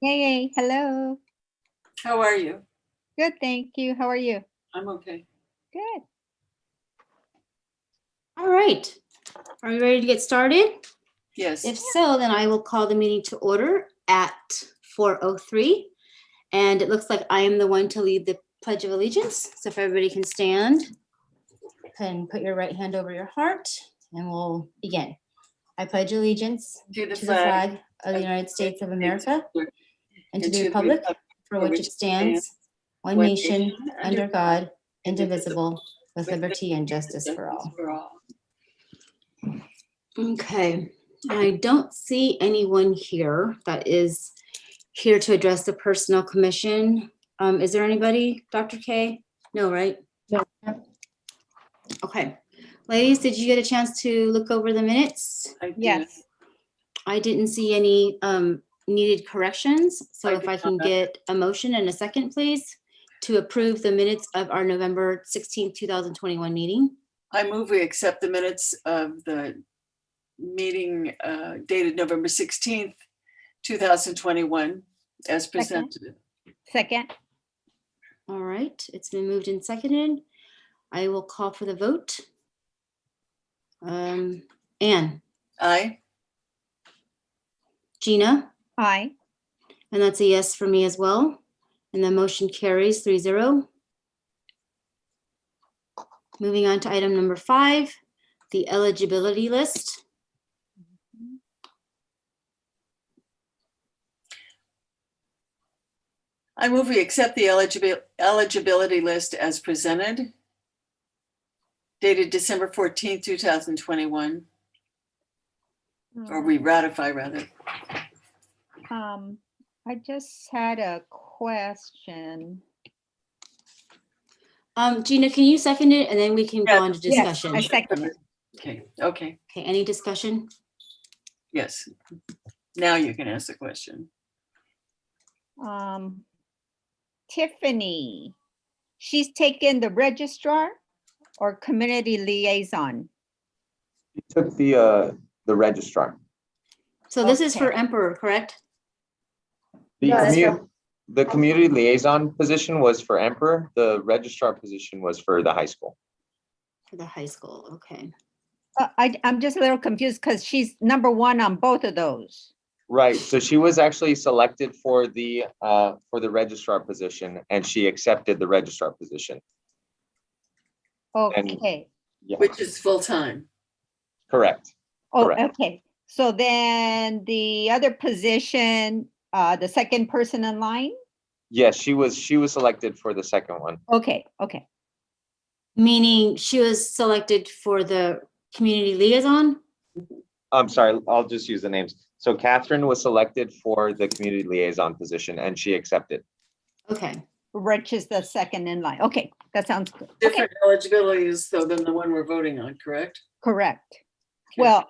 Yay, hello. How are you? Good, thank you. How are you? I'm okay. Good. All right. Are we ready to get started? Yes. If so, then I will call the meeting to order at 4:03. And it looks like I am the one to lead the Pledge of Allegiance. So if everybody can stand and put your right hand over your heart, and we'll begin. I pledge allegiance To the to the flag of the United States of America and to the republic for which it stands, one nation, under God, indivisible, with liberty and justice for all. Okay, I don't see anyone here that is here to address the Personnel Commission. Is there anybody, Dr. K? No, right? No. Okay. Ladies, did you get a chance to look over the minutes? I did. Yes. I didn't see any needed corrections. So I if did I can not. get a motion and a second, please, to approve the minutes of our November 16th, 2021 meeting. I move we accept the minutes of the meeting dated November 16th, 2021 as presented. Second. All right, it's been moved and seconded. I will call for the vote. Anne, Aye. Gina, Aye. and that's a yes for me as well. And the motion carries 3-0. Moving on to item number 5, the eligibility list. I move we accept the eligibility list as presented dated December 14th, 2021, or we ratify rather. I just had a question. Gina, can you second it, and then we can go Yeah. on to Yes, discussion? I second it. Okay. Okay, any discussion? Yes. Now you can ask the question. Tiffany, she's taken the registrar or community liaison? She took the registrar. So this is for Okay. Emperor, correct? The community liaison position was for Emperor. The registrar position was for the high school. For the high school, okay. I'm just a little confused because she's number 1 on both of those. Right. So she was actually selected for the registrar position, and she accepted the registrar position. Okay. Yeah, Which is full-time. correct. Oh, Correct. okay. So then the other position, the second person in line? Yes, she was selected for the second one. Okay, okay. Meaning she was selected for the community liaison? I'm sorry, I'll just use the names. So Catherine was selected for the community liaison position, and she accepted. Okay, Rich is the second in line. Okay, that sounds good. Okay, Different eligibilities though than the one we're voting on, correct? correct. Okay. Well,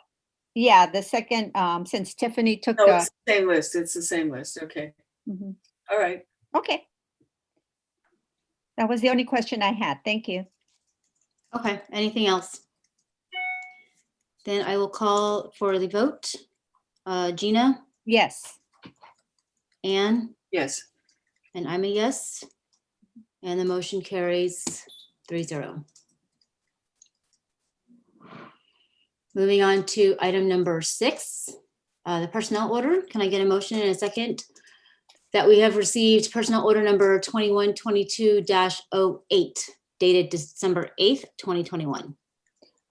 yeah, the second, since Tiffany took No, the, it's the same list. It's the same list. Okay. Mhm. All right. Okay. That was the only question I had. Thank you. okay, anything else? Then I will call for the vote. Gina, Yes. Anne, Yes. and I'm a yes. And the motion carries 3-0. Moving on to item number 6, the personnel order. Can I get a motion in a second that we have received personnel order number 2122-08 dated December 8th, 2021.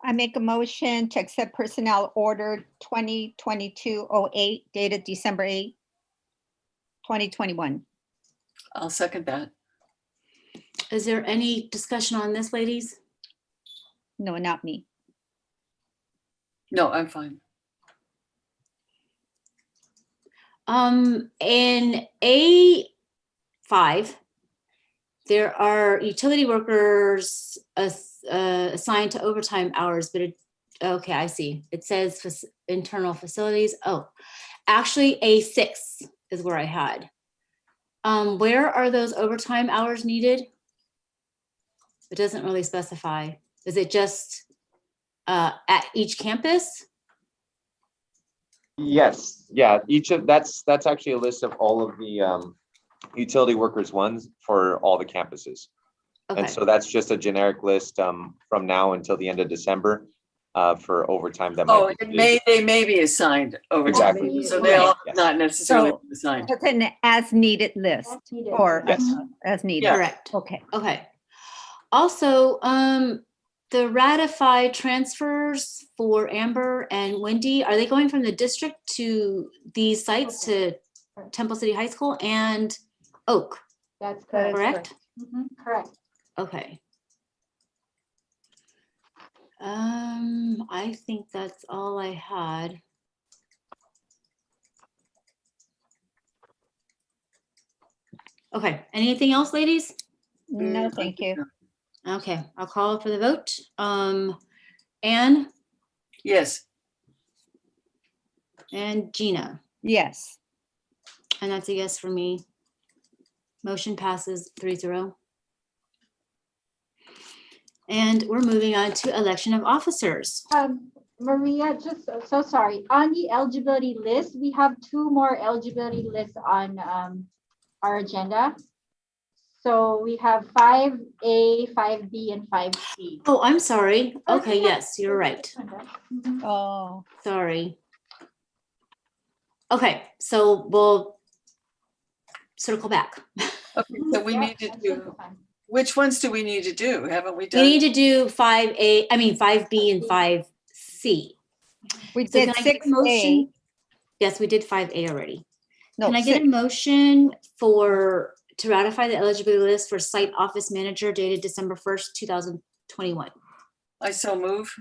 I make a motion to accept personnel order 2022-08 dated December 8, 2021. I'll second that. Is there any discussion on this, ladies? No, not me. No, I'm fine. In A5, there are utility workers assigned to overtime hours, but okay, I see. It says internal facilities. Oh, actually A6 is where I had. Where are those overtime hours needed? It doesn't really specify. Is it just at each campus? Yes, yeah, that's actually a list of all of the utility workers ones for all the campuses. Okay, And so that's just a generic list from now until the end of December for overtime that Oh, might be paid. they may be assigned over. Exactly. So they'll Yes. not necessarily So- be assigned. It's an as-needed list or Yes. as needed. Yeah. correct. Okay. Okay. Also, the Ratify transfers for Amber and Wendy, are they going from the district to these sites to Temple City High School and Oak, That's That is correct. correct? Correct. Okay. I think that's all I had. Okay, anything else, ladies? No, thank you. Okay, I'll call for the vote. Anne Yes, and Gina, Yes. and that's a yes for me. Motion passes 3-0. And we're moving on to election of officers. Maria, just so sorry. On the eligibility list, we have 2 more eligibility lists on our agenda. So we have 5A, 5B, and 5C. Oh, I'm sorry. Okay, yes, you're right. Oh, Sorry. Okay, so we'll circle back. okay, so we need to do, which ones do we need to do? Haven't we We done? need to do 5B and 5C. we So did can I get a 6A. motion? Yes, we did 5A already. No, Can I get a 6. motion to ratify the eligibility list for site office manager dated December 1st, 2021? I so move.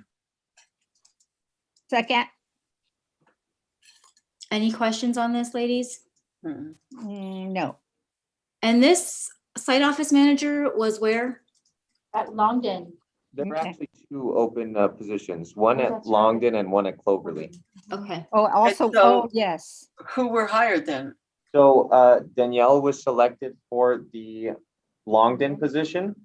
Second? Any questions on this, ladies? Mm. No. And this site office manager was where? At Longden. There are Okay. actually 2 open positions, one Oh, at that's right. Longden and one at Cloverly. Okay, Oh, also, so- oh, yes. Who were hired then? So Danielle was selected for the Longden position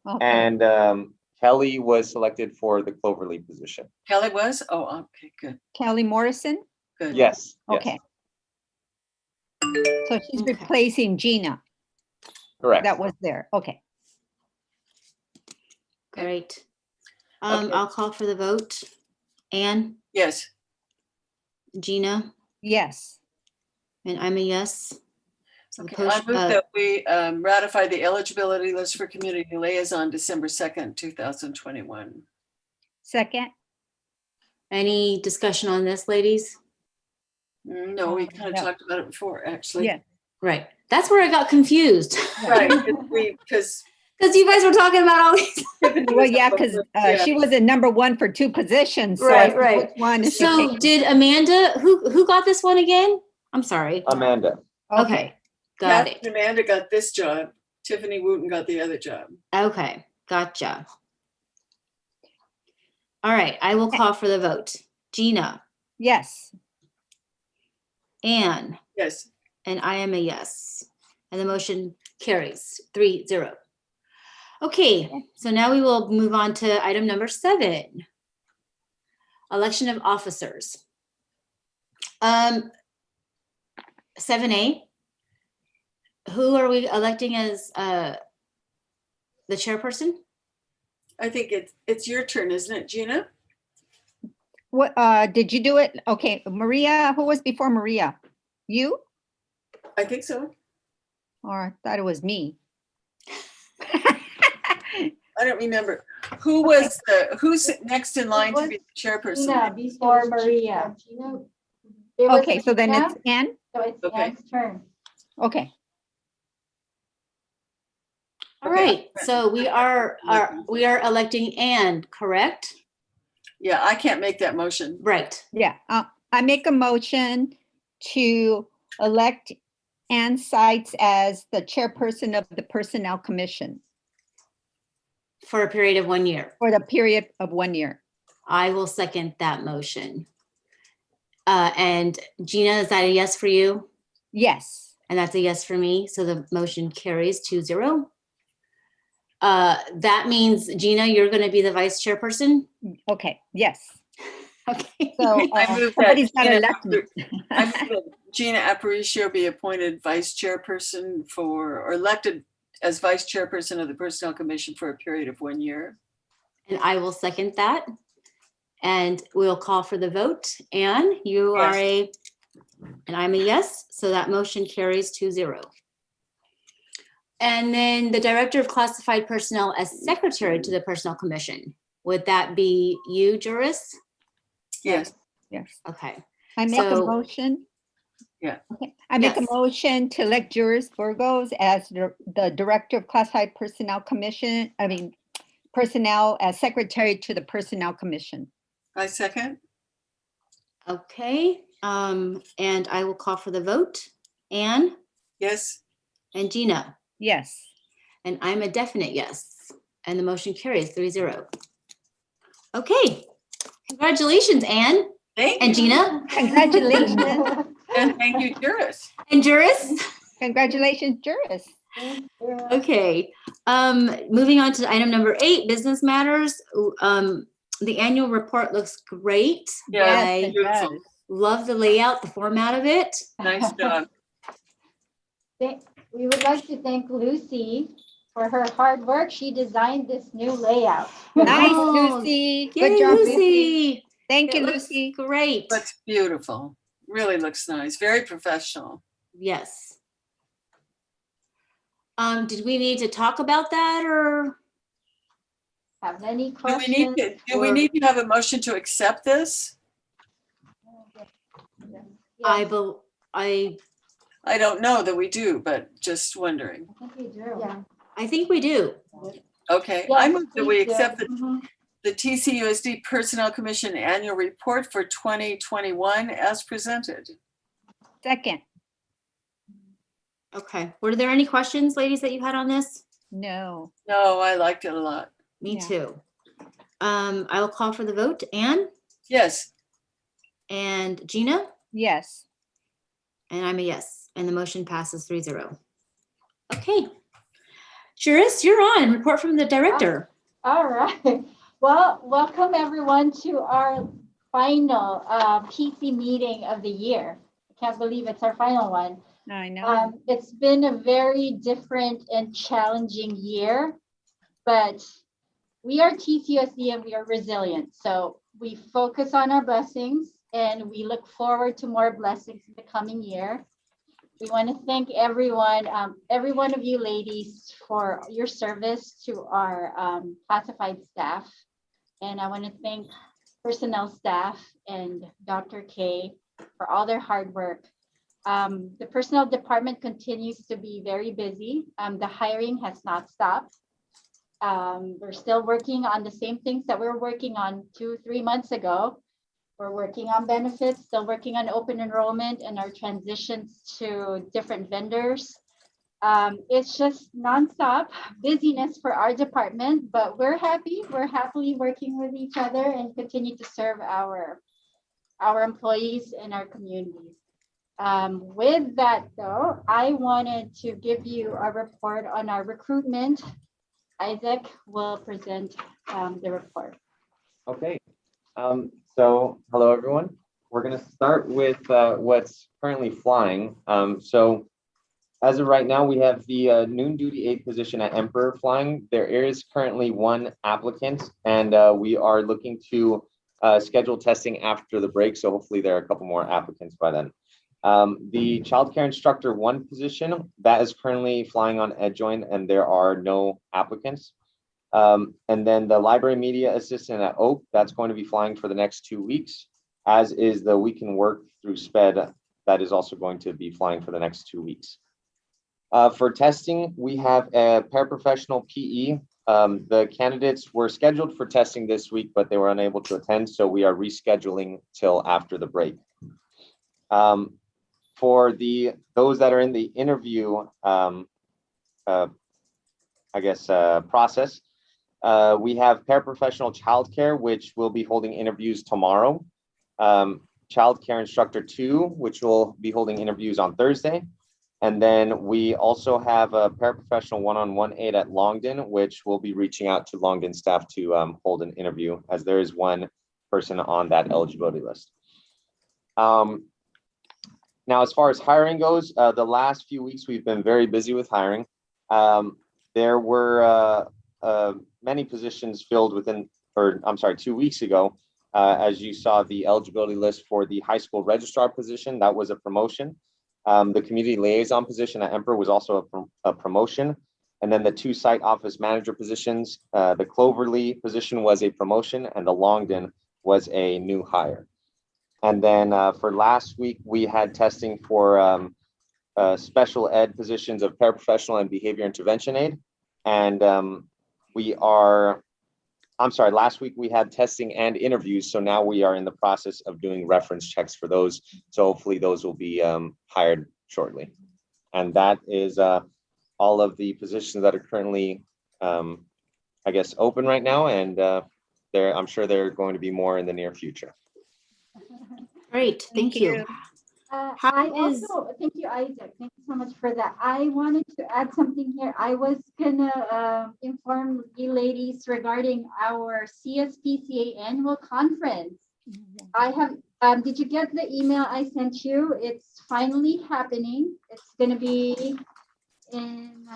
Okay. and Kelly was selected for the Cloverly position. Kelly was? Oh, okay, good, Kelly Morrison? good. Yes. yes, Okay. So she's Okay. replacing Gina Correct. that was there. Okay. great. Okay. I'll call for the vote. Anne, Yes, Gina, Yes. and I'm a yes. So the okay, I post- move that we ratify the eligibility list for community liaison December 2nd, 2021. Second? Any discussion on this, ladies? No, we kind of No. talked about it before, actually. Yeah. Right, that's where I got confused. Right, because Because you guys were talking about all these. Well, yeah, because she was in number 1 for 2 positions. So I Right, said, right. which one is she So picking? did Amanda, who got this one again? I'm sorry. Amanda. Okay, got it. Amanda got this job. Tiffany Wooten got the other job. Okay, gotcha. All right, I will call for the vote. Gina, Yes. Anne, Yes, and I am a yes. And the motion carries 3-0. Okay, so now we will move on to item number 7. Election of officers. 7A. Who are we electing as the chairperson? I think it's your turn, isn't it, Gina? What, did you do it? Okay, Maria, who was before Maria? You? I think so. Or I thought it was me. I don't remember. Who's next in line to be the chairperson? Gina before Maria. It was Okay, so then Gina, it's Ann? So it's Okay. Anne's turn. Okay. All Okay. right, so we are electing Anne, correct? Yeah, I can't make that motion. Right. Yeah, I make a motion to elect Ann Sites as the chairperson of the Personnel Commission For a period of 1 year. for the period of 1 year. I will second that motion. And Gina, is that a yes for you? Yes. And that's a yes for me. So the motion carries 2-0. That means, Gina, you're going to be the vice chairperson. Okay, yes. Okay. So I move that somebody's got to Gina elect me. I move that Gina Aparicio be appointed vice chairperson or elected as vice chairperson of the Personnel Commission for a period of 1 year. And I will second that. And we'll call for the vote. Anne, you are and I'm a yes, so that motion carries 2-0. And then the Director of Classified Personnel as Secretary to the Personnel Commission. Would that be you, Juris? Yes. Yes. Okay. I make a So- motion. Yeah. Okay. I make a Yes. motion to elect Juris Burgos as the Director of Classified Personnel Commission, Personnel as Secretary to the Personnel Commission. I second. Okay. And I will call for the vote. Anne Yes. and Gina. Yes. And I'm a definite yes. And the motion carries 3-0. Okay. Congratulations, Anne Thank and you. Gina Congratulations. And thank you, Juris. and Juris. Congratulations, Juris. Okay. Moving on to item number 8, business matters. The annual report looks great. Yeah, I it beautiful. does. love the layout, the format of it. Nice job. We would like to thank Lucy for her hard work. She designed this new layout. Nice, Oh, Lucy. Yay, Good job, Lucy. Lucy. Thank It you, looks Lucy. great. Looks beautiful. Really looks nice. Very professional. Yes. Did we need to talk about that or? Have any Do we questions? need to have a motion to accept this? I I don't know that we do, but just wondering. I think we do. Yeah. I think we do. Okay, I Yes, move that we please do. accept the TCUSD Personnel Commission Annual Report for 2021 as presented. Second. Okay. Were there any questions, ladies, that you had on this? No. No, I liked it a lot. Me Yeah. too. I will call for the vote. Anne Yes, and Gina, Yes. and I'm a yes, and the motion passes 3-0. Okay. Juris, you're on. Report from the director. All right. Well, welcome everyone to our final PC meeting of the year. I can't believe it's our final one. I know. It's been a very different and challenging year, but we are TCUSD and we are resilient. So we focus on our blessings and we look forward to more blessings in the coming year. We want to thank everyone, every one of you ladies for your service to our classified staff. And I want to thank personnel staff and Dr. K for all their hard work. The personnel department continues to be very busy. The hiring has not stopped. We're still working on the same things that we were working on 2-3 months ago. We're working on benefits, still working on open enrollment and our transitions to different vendors. It's just nonstop busyness for our department, but we're happy. We're happily working with each other and continue to serve our employees and our communities. With that though, I wanted to give you a report on our recruitment. Isaac will present the report. Okay, so hello, everyone. We're going to start with what's currently flying. So as of right now, we have the noon duty aide position at Emperor flying. There is currently 1 applicant, and we are looking to schedule testing after the break. So hopefully there are a couple more applicants by then. The childcare instructor 1 position, that is currently flying on EdJoin, and there are no applicants. And then the library media assistant at Oak, that's going to be flying for the next 2 weeks, as is the We Can Work through SPED, that is also going to be flying for the next 2 weeks. For testing, we have a paraprofessional PE. The candidates were scheduled for testing this week, but they were unable to attend, so we are rescheduling till after the break. For those that are in the interview, process, we have paraprofessional childcare, which will be holding interviews tomorrow. Childcare instructor 2, which will be holding interviews on Thursday. And then we also have a paraprofessional 1-on-1 aide at Longden, which will be reaching out to Longden staff to hold an interview, as there is one person on that eligibility list. Now, as far as hiring goes, the last few weeks we've been very busy with hiring. There were many positions filled within, or I'm sorry, 2 weeks ago. As you saw, the eligibility list for the high school registrar position, that was a promotion. The community liaison position at Emperor was also a promotion. And then the 2 site office manager positions, the Cloverly position was a promotion, and the Longden was a new hire. And then for last week, we had testing for special ed positions of paraprofessional and behavior intervention aid. And last week we had testing and interviews. So now we are in the process of doing reference checks for those. So hopefully those will be hired shortly. And that is all of the positions that are currently, I guess, open right now. And I'm sure there are going to be more in the near future. Great, thank you. Thank you, Isaac. Thank you so much for that. I wanted to add something here. I was gonna inform you ladies regarding our Cspca annual conference. I have, did you get the email I sent you? It's finally happening. It's gonna be in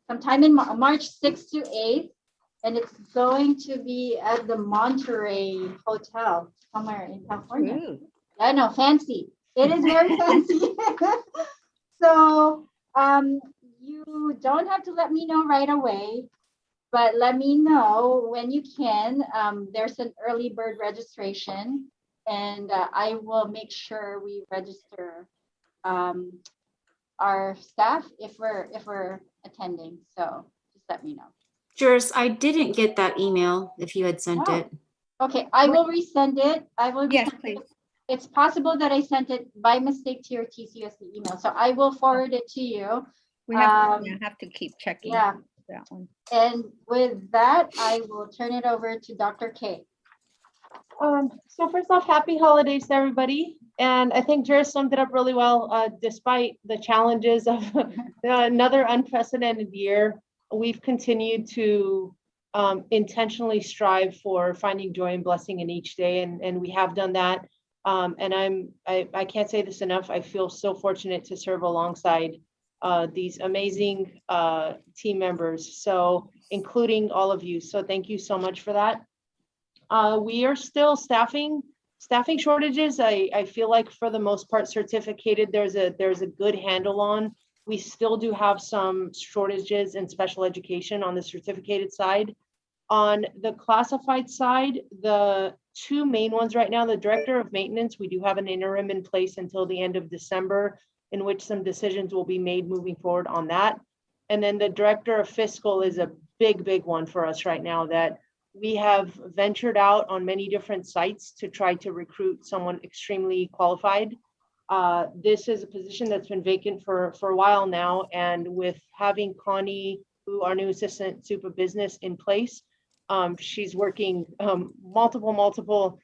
sometime in March 6th to 8th. And it's going to be at the Monterey Hotel somewhere in California. Ooh. I know, fancy. It is very fancy. So you don't have to let me know right away, but let me know when you can. There's an early bird registration, and I will make sure we register our staff if we're attending. So just let me know. Juris, I didn't get that email if you had sent it. Okay, I will resend it. I will. Yes, resend please. it. It's possible that I sent it by mistake to your TCUSD email, so I will forward it to you. We have to keep checking Yeah. that one. And with that, I will turn it over to Dr. K. So first off, happy holidays to everybody. And I think Juris summed it up really well, despite the challenges of another unprecedented year. We've continued to intentionally strive for finding joy and blessing in each day. And we have done that. And I can't say this enough. I feel so fortunate to serve alongside these amazing team members. So including all of you. So thank you so much for that. We are still staffing shortages. I feel like for the most part certificated, there's a good handle on. We still do have some shortages in special education on the certificated side. On the classified side, the 2 main ones right now, the director of maintenance, we do have an interim in place until the end of December, in which some decisions will be made moving forward on that. And then the director of fiscal is a big one for us right now, that we have ventured out on many different sites to try to recruit someone extremely qualified. This is a position that's been vacant for a while now. And with having Connie, who our new assistant super business in place, she's working multiple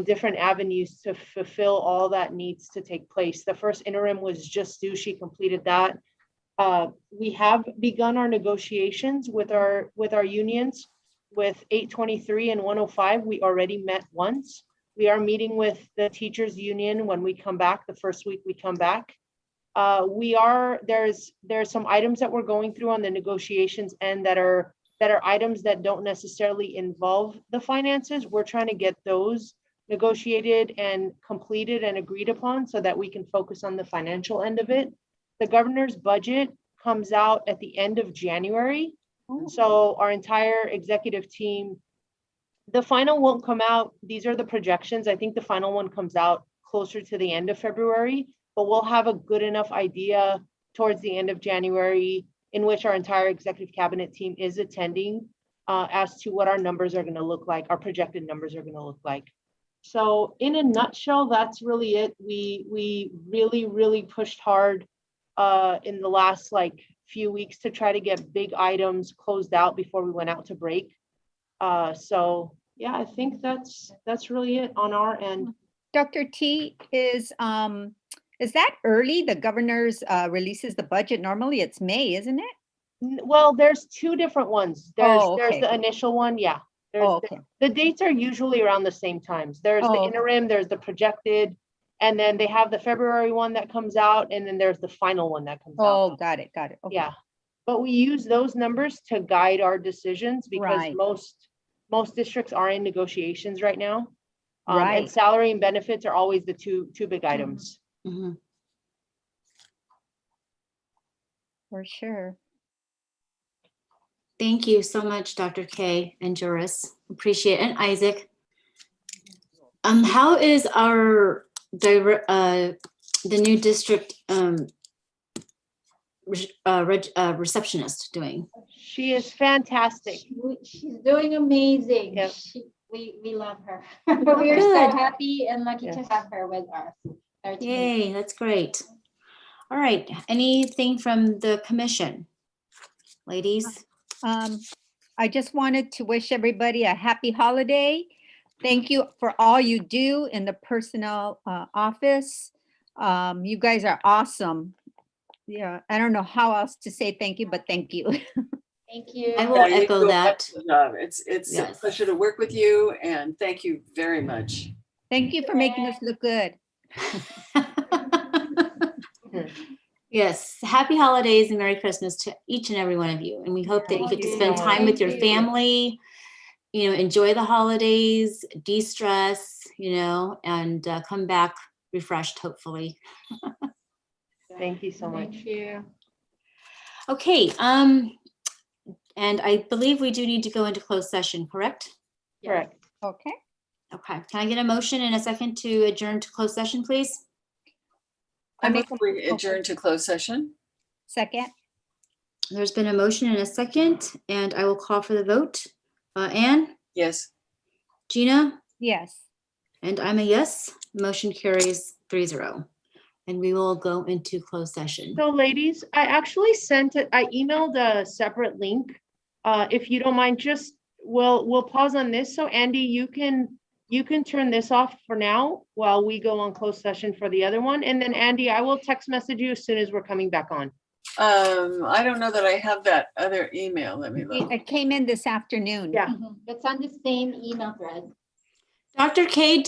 different avenues to fulfill all that needs to take place. The first interim was just due. She completed that. We have begun our negotiations with our unions. With 823 and 105, we already met once. We are meeting with the teachers union when we come back, the first week we come back. There's some items that we're going through on the negotiations and that are items that don't necessarily involve the finances. We're trying to get those negotiated and completed and agreed upon so that we can focus on the financial end of it. The governor's budget comes out at the end of January. So our entire executive team, the final won't come out. These are the projections. I think the final one comes out closer to the end of February, but we'll have a good enough idea towards the end of January in which our entire executive cabinet team is attending as to what our numbers are going to look like, our projected numbers are going to look like. So in a nutshell, that's really it. We really pushed hard in the last few weeks to try to get big items closed out before we went out to break. So yeah, I think that's really it on our end. Dr. T, is that early? The governor's releases the budget. Normally it's May, isn't it? Well, there's 2 different ones. There's okay. the initial one. Yeah, There's Oh, the- okay. The dates are usually around the same times. There's the Oh, okay. interim, there's the projected, and then they have the February one that comes out, and then there's the final one that comes out. Oh, got it, got it. Okay. Yeah, but we use those numbers to guide our decisions because Right. most districts are in negotiations right now. And Right. salary and benefits are always the two big items. Mhm. For sure. Thank you so much, Dr. K and Joris. Appreciate it. And Isaac. How is our the new district receptionist doing? She is fantastic. She's doing amazing. Yep. We love her. We are so good. happy and lucky to Yes. have her with us. Our team. Yay, that's great. All right, anything from the commission? Ladies? I just wanted to wish everybody a happy holiday. Thank you for all you do in the personnel office. You guys are awesome. Yeah, I don't know how else to say thank you, but thank you. Thank you. I will Yeah, you echo do an that. excellent job. It's a Yes. pleasure to work with you, and thank you very much. Thank you for making us look good. Yes, happy holidays and Merry Christmas to each and every one of you. And we hope that you get to Thank spend you. time with your Thank you. family, enjoy the holidays, de-stress, and come back refreshed, hopefully. Thank you so much. Thank you. Okay, and I believe we do need to go into closed session, correct? Correct. Okay. Okay, can I get a motion and a second to adjourn to closed session, please? I I make move a- we adjourn to closed session. Second, There's been a motion and a second, and I will call for the vote. Anne, Yes. Gina, yes. and I'm a yes. Motion carries 3-0. And we will go into closed session. So ladies, I actually I emailed a separate link. If you don't mind, we'll pause on this. So Andy, you can turn this off for now while we go on closed session for the other one. And then Andy, I will text message you as soon as we're coming back on. I don't know that I have that other email. Let me look. It came in this afternoon. Yeah. It's on the same email thread. Dr. K,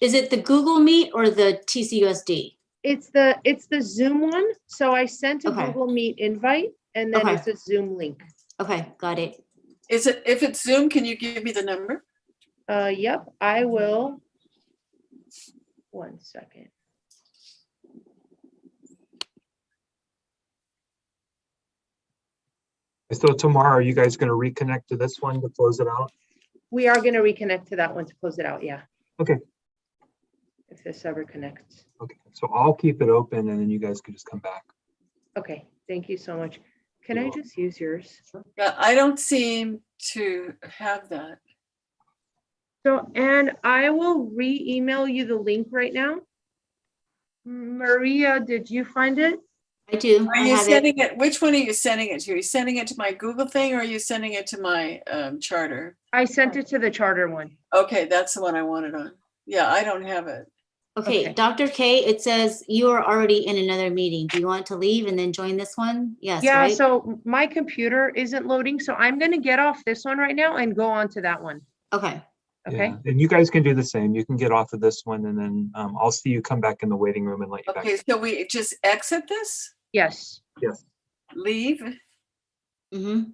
is it the Google Meet or the TCUSD? It's the Zoom one. So I sent a Okay. Google Meet invite and then Okay. it's a Zoom link. Okay, got it. If it's Zoom, can you give me the number? Yep, I will. 1 second. So tomorrow, are you guys going to reconnect to this one to close it out? We are going to reconnect to that one to close it out. Yeah. Okay. If this ever connects. Okay, so I'll keep it open and then you guys can just come back. Okay, thank you so much. Can You're I welcome. just use yours? Yeah, I don't seem to have that. So, and I will re-email you the link right now. Maria, did you find it? I do. Are I you have it. sending it? Which one are you sending it to? Are you sending it to my Google thing or are you sending it to my charter? I sent it to the charter one. Okay, that's the one I wanted on. Yeah, I don't have it. Okay, Okay. Dr. K, it says you are already in another meeting. Do you want to leave and then join this one? Yes, Yeah, right? so my computer isn't loading, so I'm gonna get off this one right now and go on to that one. Okay, Okay, Yeah, and you guys can do the same. You can get off of this one and then I'll see you come back in the waiting room and let you back. Okay, so we just exit this? yes. Yes. Leave? mm-hmm.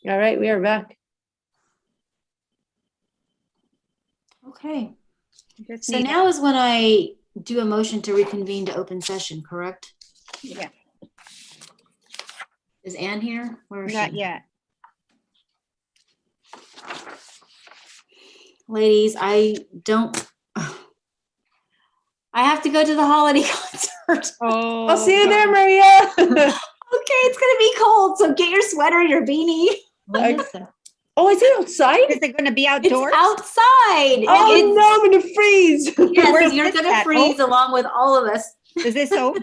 All right, we are back. Okay, Just so need- now is when I do a motion to reconvene to open session, correct? Yeah, Is Ann here? Where is not she? yet. Ladies, I have to go to the holiday concert. Oh. I'll see you there, Maria. Okay, it's gonna be cold, so get your sweater, your beanie. When is that? Oh, is it outside? Is it gonna be It's outdoors? outside. Oh It's- no, I'm gonna freeze. Yes, Where's you're this gonna at? freeze along with all of us. Is this Oak?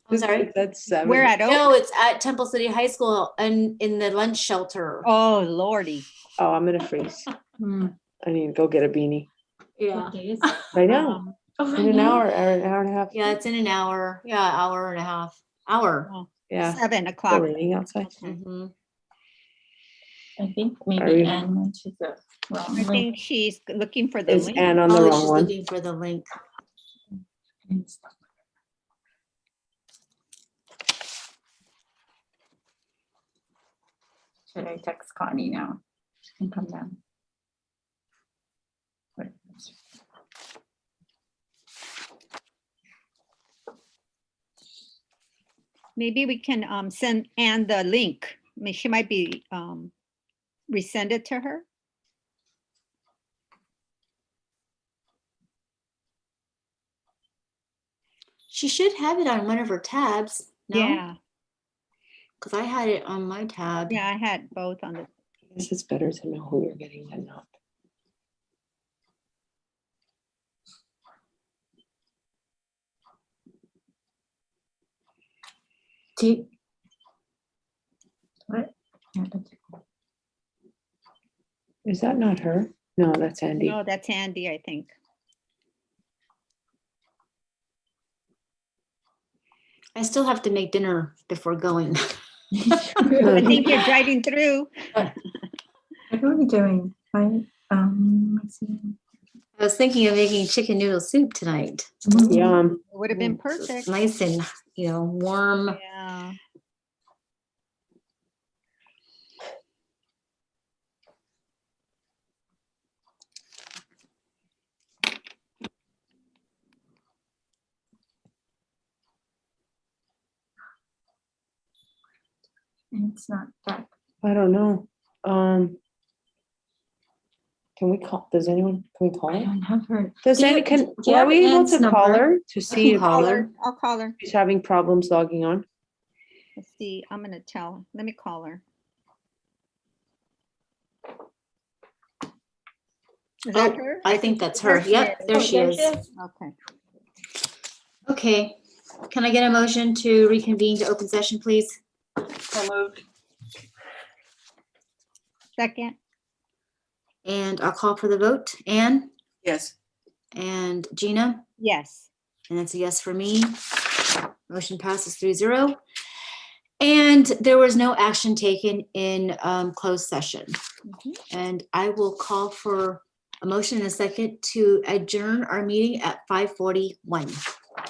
I'm sorry. That's 7. We're at Oak? No, it's at Temple City High School and in the lunch shelter. Oh, Lordy. Oh, I'm gonna freeze. I need to go get a beanie. Yeah. Right now. In an hour and a half. Yeah, it's in an hour. Yeah, hour and a half. Hour. Yeah. 7 It's o'clock. raining outside. Mhm. I think Are maybe you- Anne went to the wrong I link. think she's looking for the Is link. Ann on the Probably wrong she's one? looking for the link. Should I text Connie now? She can come down. Wait, Maybe we can send Ann the link. I mean, she might be resend it to her. She should have it on one of her tabs. No? Yeah, Because I had it on my tab. yeah, I had both on the. I guess it's better to know who you're getting than not. Do you? What? Yeah, that's- Is that not her? No, that's Andy. No, that's Andy, I think. I still have to make dinner before going. I think you're driving through. What are we doing? Let's see. I was thinking of making chicken noodle soup tonight. Yum. It would have been perfect. Nice and, warm. Yeah. And it's not that. I don't know. Can we call, can we call I her? don't have her. Does Do you- any, do you are have we able Ann's to call number? her to see if Call her. I'll call her. she's having problems logging on? Let's see. I'm gonna tell. Let me call her. Is that Oh, her? I think that's her. There she Yep, is. there she is. Okay. Okay. Can I get a motion to reconvene to open session, please? So moved. Second. And I'll call for the vote. Anne Yes. and Gina, Yes. and that's a yes for me. Motion passes 3-0. And there was no action taken in closed session. Mhm. And I will call for a motion in a second to adjourn our meeting at 5:41.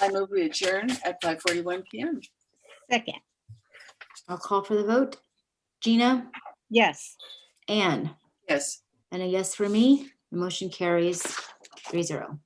I move we adjourn at 5:41 PM. Second. I'll call for the vote. Gina, Yes. Anne, Yes. and a yes for me. The motion carries 3-0.